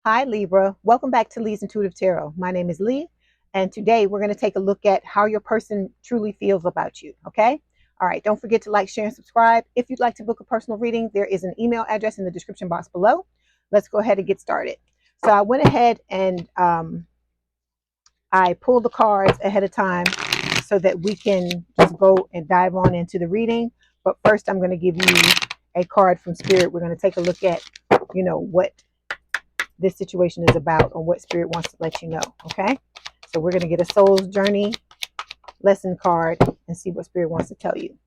Hi Libra, welcome back to Leigh's Intuitive Tarot. My name is Leigh, and today we're going to take a look at how your person truly feels about you, okay? All right, don't forget to like, share, and subscribe. If you'd like to book a personal reading, there is an email address in the description box below. Let's go ahead and get started. So I went ahead and I pulled the cards ahead of time so that we can just go and dive on into the reading. But first, I'm going to give you a card from Spirit. We're going to take a look at, what this situation is about or what Spirit wants to let you know. Okay, so we're going to get a soul's journey lesson card and see what Spirit wants to tell you.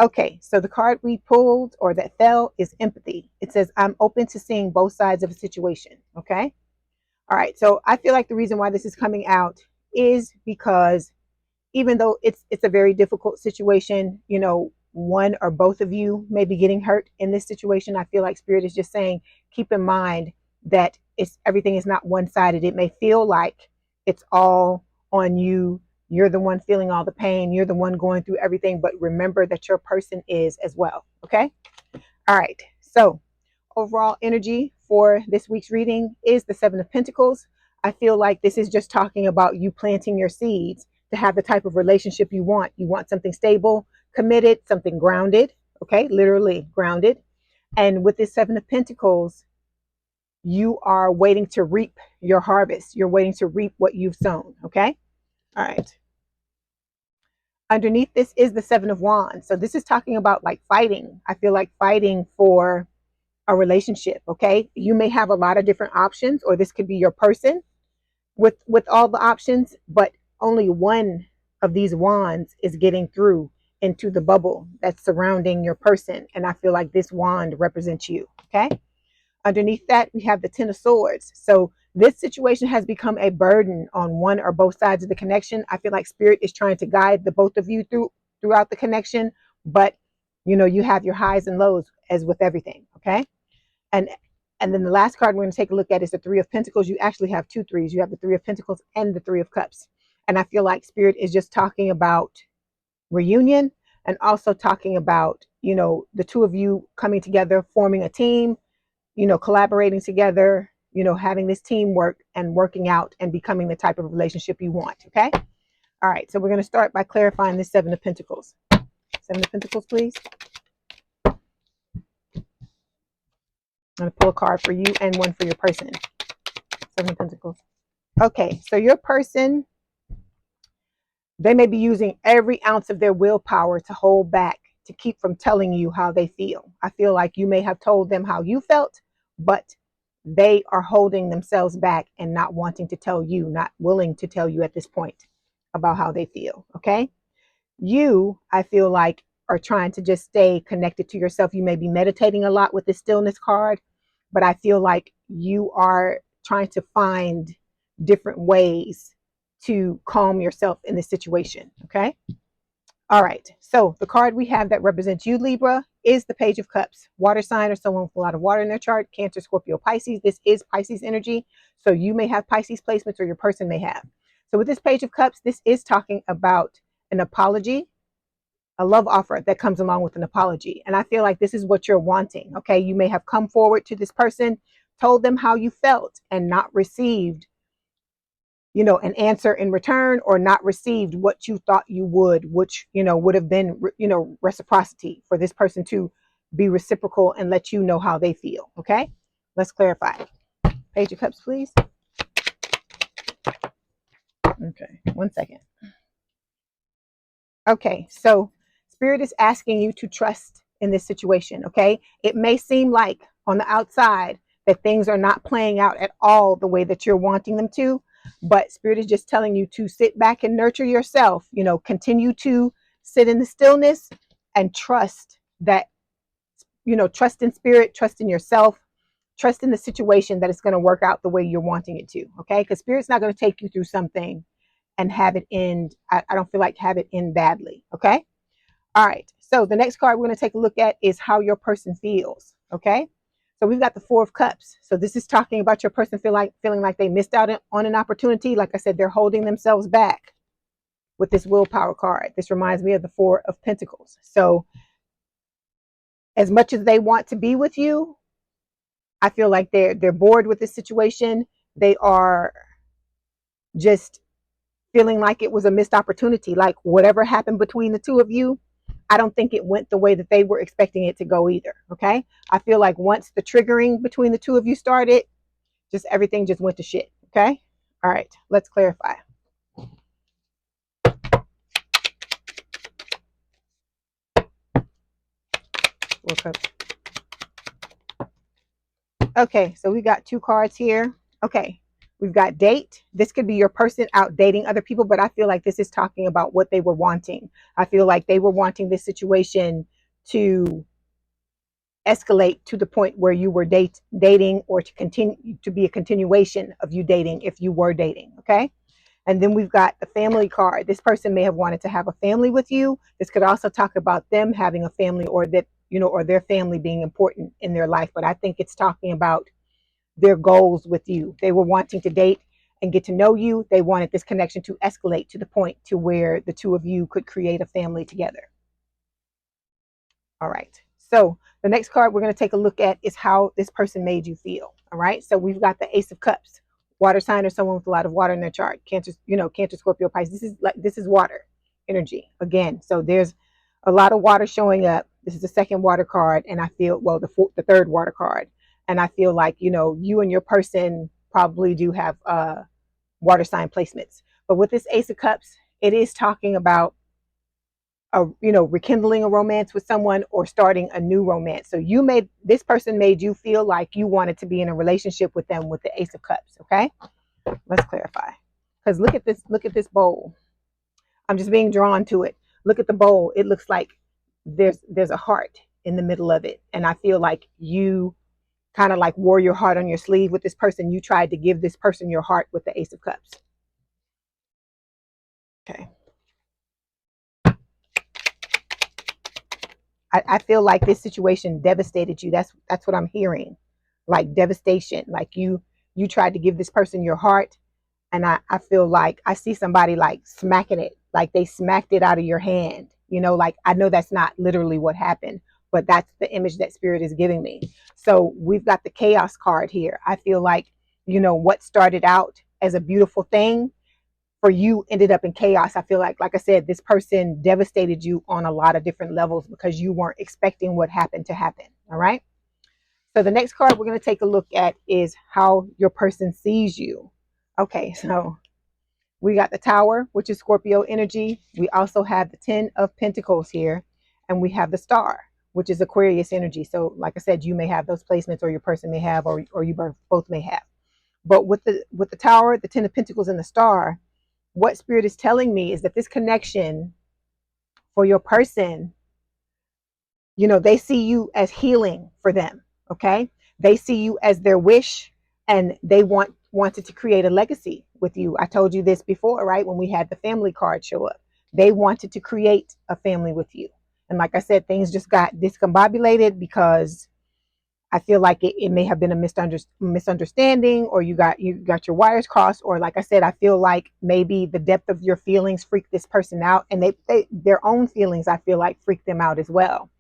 Okay, so the card we pulled or that fell is empathy. It says, I'm open to seeing both sides of a situation. Okay, all right, so I feel like the reason why this is coming out is because even though it's a very difficult situation, one or both of you may be getting hurt in this situation. I feel like Spirit is just saying, keep in mind that everything is not one-sided. It may feel like it's all on you. You're the one feeling all the pain. You're the one going through everything, but remember that your person is as well. Okay. All right. So overall energy for this week's reading is the Seven of Pentacles. I feel like this is just talking about you planting your seeds to have the type of relationship you want. You want something stable, committed, something grounded. Okay. Literally grounded. And with this Seven of Pentacles, you are waiting to reap your harvest. You're waiting to reap what you've sown. Okay. All right. Underneath this is the Seven of Wands. So this is talking about like fighting. I feel like fighting for a relationship. Okay. You may have a lot of different options, or this could be your person with all the options, but only one of these wands is getting through into the bubble that's surrounding your person. And I feel like this wand represents you. Okay. Underneath that, we have the Ten of Swords. So this situation has become a burden on one or both sides of the connection. I feel like Spirit is trying to guide the both of you throughout the connection, but you have your highs and lows as with everything. Okay. And then the last card we're going to take a look at is the Three of Pentacles. You actually have two threes. You have the Three of Pentacles and the Three of Cups. And I feel like Spirit is just talking about reunion and also talking about, the two of you coming together, forming a team, collaborating together, having this teamwork and working out and becoming the type of relationship you want. Okay. All right. So we're going to start by clarifying this Seven of Pentacles. Seven of Pentacles, please. I'm going to pull a card for you and one for your person. Seven of Pentacles. Okay. So your person, they may be using every ounce of their willpower to hold back, to keep from telling you how they feel. I feel like you may have told them how you felt, but they are holding themselves back and not wanting to tell you, not willing to tell you at this point about how they feel. Okay. You, I feel like, are trying to just stay connected to yourself. You may be meditating a lot with the stillness card, but I feel like you are trying to find different ways to calm yourself in this situation. Okay. All right. So the card we have that represents you, Libra, is the Page of Cups. Water sign or someone with a lot of water in their chart. Cancer, Scorpio, Pisces. This is Pisces energy. So you may have Pisces placements or your person may have. So with this Page of Cups, this is talking about an apology, a love offer that comes along with an apology. And I feel like this is what you're wanting. Okay. You may have come forward to this person, told them how you felt and not received an answer in return, or not received what you thought you would, which, would have been, reciprocity for this person to be reciprocal and let you know how they feel. Okay. Let's clarify. Page of Cups, please. Okay. 1 second. Okay. So Spirit is asking you to trust in this situation. Okay. It may seem like on the outside that things are not playing out at all the way that you're wanting them to. But Spirit is just telling you to sit back and nurture yourself, continue to sit in the stillness and trust that, trust in Spirit, trust in yourself, trust in the situation that it's going to work out the way you're wanting it to. Okay. Because Spirit's not going to take you through something and have it end. I don't feel like have it end badly. Okay. All right. So the next card we're going to take a look at is how your person feels. Okay. So we've got the Four of Cups. So this is talking about your person feeling like they missed out on an opportunity. Like I said, they're holding themselves back with this willpower card. This reminds me of the Four of Pentacles. So as much as they want to be with you, I feel like they're bored with this situation. They are just feeling like it was a missed opportunity. Like whatever happened between the two of you, I don't think it went the way that they were expecting it to go either. Okay. I feel like once the triggering between the two of you started, just everything just went to shit. Okay. All right. Let's clarify. Okay. So we got two cards here. Okay. We've got date. This could be your person out dating other people, but I feel like this is talking about what they were wanting. I feel like they were wanting this situation to escalate to the point where you were dating, or to continue to be a continuation of you dating if you were dating. Okay. And then we've got the family card. This person may have wanted to have a family with you. This could also talk about them having a family, or that, or their family being important in their life. But I think it's talking about their goals with you. They were wanting to date and get to know you. They wanted this connection to escalate to the point to where the two of you could create a family together. All right. So the next card we're going to take a look at is how this person made you feel. All right. So we've got the Ace of Cups, water sign, or someone with a lot of water in their chart. Cancer, Cancer, Scorpio, Pisces. This is water energy again. So there's a lot of water showing up. This is the second water card, and I feel, well, the third water card, and I feel like you and your person probably do have water sign placements. But with this Ace of Cups, it is talking about rekindling a romance with someone, or starting a new romance. So this person made you feel like you wanted to be in a relationship with them with the Ace of Cups. Okay, let's clarify. Because look at this bowl. I'm just being drawn to it. Look at the bowl. It looks like there's a heart in the middle of it, and I feel like you kind of like wore your heart on your sleeve with this person. You tried to give this person your heart with the Ace of Cups. Okay. I feel like this situation devastated you. That's what I'm hearing. Like devastation. Like you tried to give this person your heart, and I feel like I see somebody like smacking it, like they smacked it out of your hand. Like I know that's not literally what happened, but that's the image that spirit is giving me. So we've got the chaos card here. I feel like, what started out as a beautiful thing for you ended up in chaos. I feel like I said, this person devastated you on a lot of different levels because you weren't expecting what happened to happen. All right. So the next card we're going to take a look at is how your person sees you. Okay. So we got the Tower, which is Scorpio energy. We also have the 10 of Pentacles here, and we have the Star, which is Aquarius energy. So like I said, you may have those placements, or your person may have, or you both may have. But with the Tower, the 10 of Pentacles, and the Star, what spirit is telling me is that this connection for your person, they see you as healing for them. Okay. They see you as their wish, and they wanted to create a legacy with you. I told you this before, right? When we had the family card show up, they wanted to create a family with you. And like I said, things just got discombobulated because I feel like it may have been a misunderstanding, or you got your wires crossed, or like I said, I feel like maybe the depth of your feelings freaked this person out, and their own feelings, I feel like, freaked them out as well.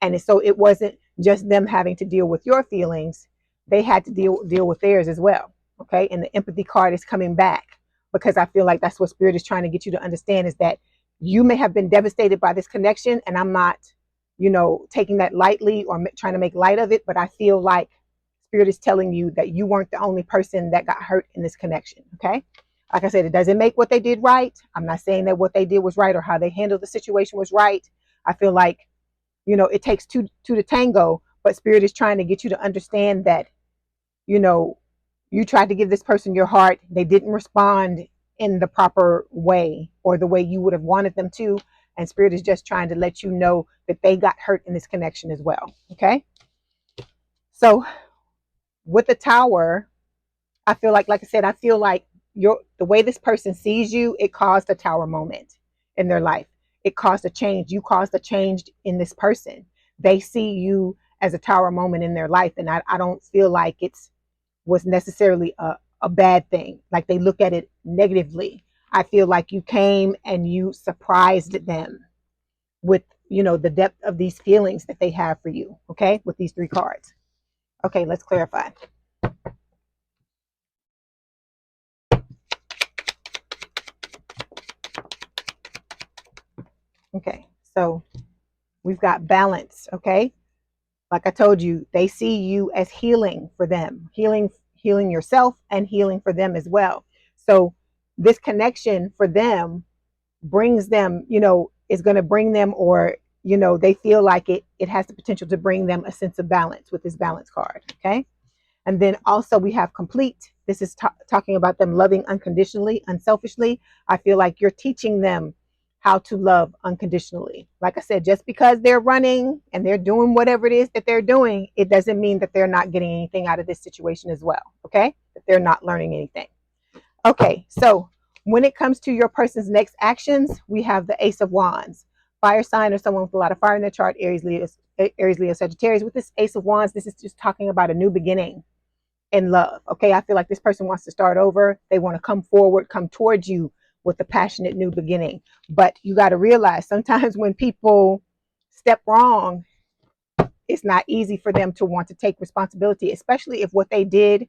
And so it wasn't just them having to deal with your feelings; they had to deal with theirs as well. Okay, and the empathy card is coming back because I feel like that's what spirit is trying to get you to understand, is that you may have been devastated by this connection, and I'm not taking that lightly or trying to make light of it, but I feel like spirit is telling you that you weren't the only person that got hurt in this connection. Okay. Like I said, it doesn't make what they did right. I'm not saying that what they did was right, or how they handled the situation was right. I feel like, it takes two to tango, but spirit is trying to get you to understand that, you tried to give this person your heart. They didn't respond in the proper way, or the way you would have wanted them to. And spirit is just trying to let you know that they got hurt in this connection as well. Okay. So with the Tower, I feel like I said, I feel like the way this person sees you, it caused a Tower moment in their life. It caused a change. You caused a change in this person. They see you as a Tower moment in their life. And I don't feel like was necessarily a bad thing. Like they look at it negatively. I feel like you came and you surprised them with, the depth of these feelings that they have for you. Okay. With these three cards. Okay, let's clarify. Okay, so we've got balance. Okay, like I told you, they see you as healing for them, healing yourself and healing for them as well. So this connection for them brings them, is going to bring them, or they feel like it has the potential to bring them a sense of balance with this balance card. Okay. And then also we have complete. This is talking about them loving unconditionally, unselfishly. I feel like you're teaching them how to love unconditionally. Like I said, just because they're running and they're doing whatever it is that they're doing, it doesn't mean that they're not getting anything out of this situation as well. Okay. That they're not learning anything. Okay. So when it comes to your person's next actions, we have the Ace of Wands. Fire sign or someone with a lot of fire in their chart, Aries, Leo, Sagittarius. With this Ace of Wands, this is just talking about a new beginning in love. Okay. I feel like this person wants to start over. They want to come forward, come towards you with a passionate new beginning. But you got to realize sometimes when people step wrong, it's not easy for them to want to take responsibility, especially if what they did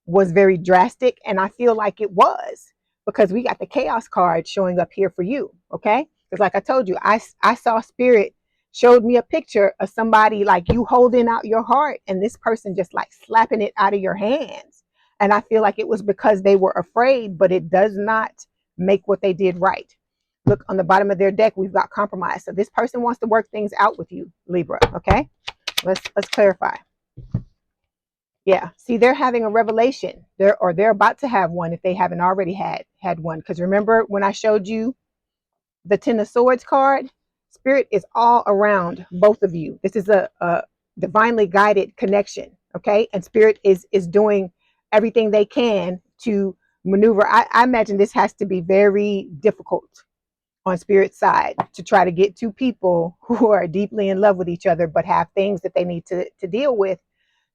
was very drastic. And I feel like it was, because we got the chaos card showing up here for you. Okay. Because like I told you, I saw spirit showed me a picture of somebody like you holding out your heart and this person just like slapping it out of your hands. And I feel like it was because they were afraid, but it does not make what they did right. Look on the bottom of their deck, we've got compromise. So this person wants to work things out with you, Libra. Okay. Let's clarify. Yeah. See, they're having a revelation. They're about to have one if they haven't already had one. Because remember when I showed you the Ten of Swords card, spirit is all around both of you. This is a divinely guided connection. Okay. And spirit is doing everything they can to maneuver. I imagine this has to be very difficult on spirit's side to try to get two people who are deeply in love with each other, but have things that they need to deal with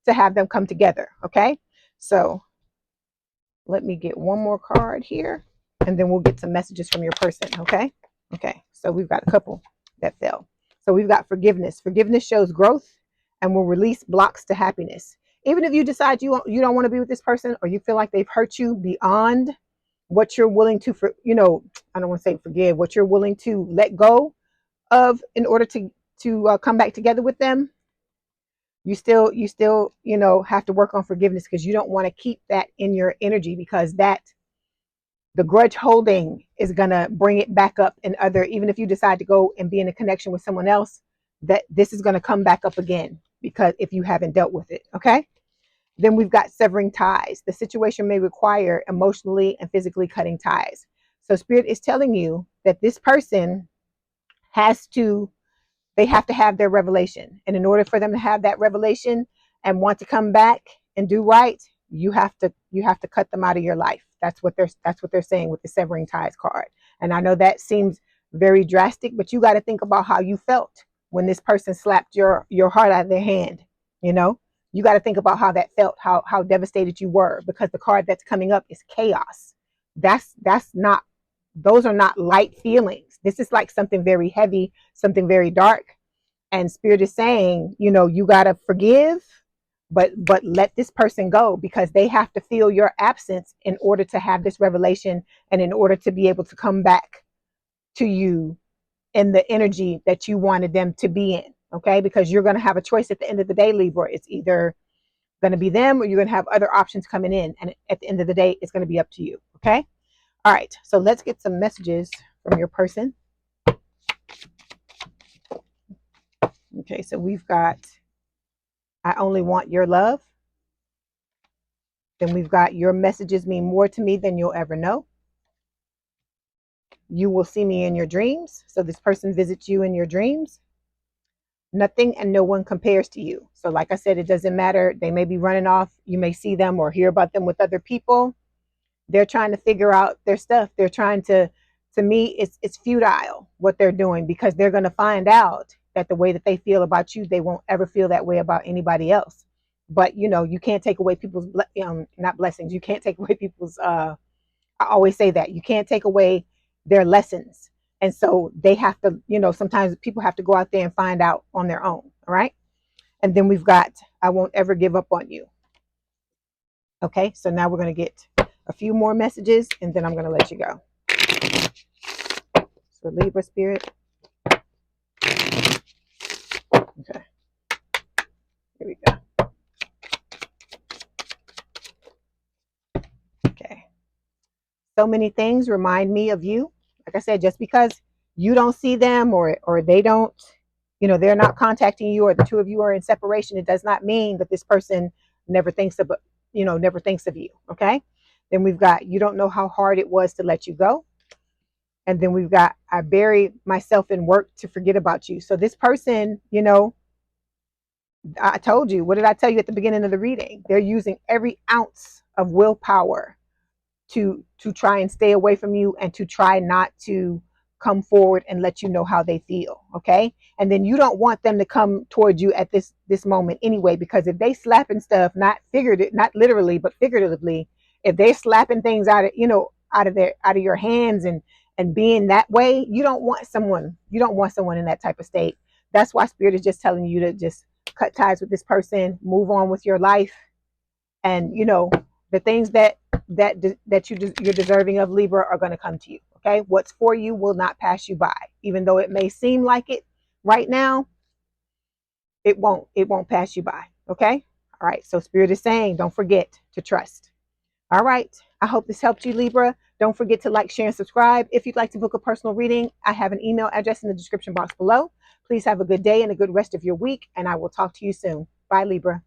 to have them come together. Okay. So let me get one more card here and then we'll get some messages from your person. Okay. Okay. So we've got a couple that fell. So we've got forgiveness. Forgiveness shows growth and will release blocks to happiness. Even if you decide you don't want to be with this person, or you feel like they've hurt you beyond what you're willing to, I don't want to say forgive, what you're willing to let go of in order to come back together with them, you still have to work on forgiveness, because you don't want to keep that in your energy, because that the grudge holding is going to bring it back up in other, even if you decide to go and be in a connection with someone else, that this is going to come back up again, because if you haven't dealt with it. Okay. Then we've got severing ties. The situation may require emotionally and physically cutting ties. So spirit is telling you that this person has to they have to have their revelation. And in order for them to have that revelation and want to come back and do right, you have to cut them out of your life. That's what they're saying with the severing ties card. And I know that seems very drastic, but you got to think about how you felt when this person slapped your heart out of their hand. You know, you got to think about how that felt, how devastated you were, because the card that's coming up is chaos. That's not those are not light feelings. This is like something very heavy, something very dark. And spirit is saying, you got to forgive, but let this person go, because they have to feel your absence in order to have this revelation, and in order to be able to come back to you in the energy that you wanted them to be in. Okay. Because you're going to have a choice at the end of the day, Libra. It's either going to be them, or you're going to have other options coming in. And at the end of the day, it's going to be up to you. Okay. All right. So let's get some messages from your person. Okay. So we've got, I only want your love. Then we've got, your messages mean more to me than you'll ever know. You will see me in your dreams. So this person visits you in your dreams. Nothing and no one compares to you. So like I said, it doesn't matter. They may be running off. You may see them or hear about them with other people. They're trying to figure out their stuff. They're trying to me, it's futile what they're doing, because they're going to find out that the way that they feel about you, they won't ever feel that way about anybody else. But you can't take away people's not blessings. You can't take away people's I always say that you can't take away their lessons. And so they have to, sometimes people have to go out there and find out on their own. All right. And then we've got, I won't ever give up on you. Okay, so now we're going to get a few more messages and then I'm going to let you go. So Libra spirit. Okay, here we go. Okay. So many things remind me of you. Like I said, just because you don't see them or they don't, they're not contacting you, or the two of you are in separation, it does not mean that this person never thinks of, never thinks of you. Okay. Then we've got, you don't know how hard it was to let you go. And then we've got, I bury myself in work to forget about you. So this person, I told you, what did I tell you at the beginning of the reading? They're using every ounce of willpower to try and stay away from you and to try not to come forward and let you know how they feel. Okay. And then you don't want them to come towards you at this moment anyway, because if they slapping stuff, not literally, but figuratively, if they're slapping things out of, out of your hands and being that way, you don't want someone in that type of state. That's why Spirit is just telling you to just cut ties with this person, move on with your life. And the things that you're deserving of, Libra, are going to come to you. Okay, what's for you will not pass you by, even though it may seem like it right now. It won't pass you by. Okay. All right, so Spirit is saying, don't forget to trust. All right, I hope this helped you, Libra. Don't forget to like, share, and subscribe. If you'd like to book a personal reading, I have an email address in the description box below. Please have a good day and a good rest of your week, and I will talk to you soon. Bye, Libra.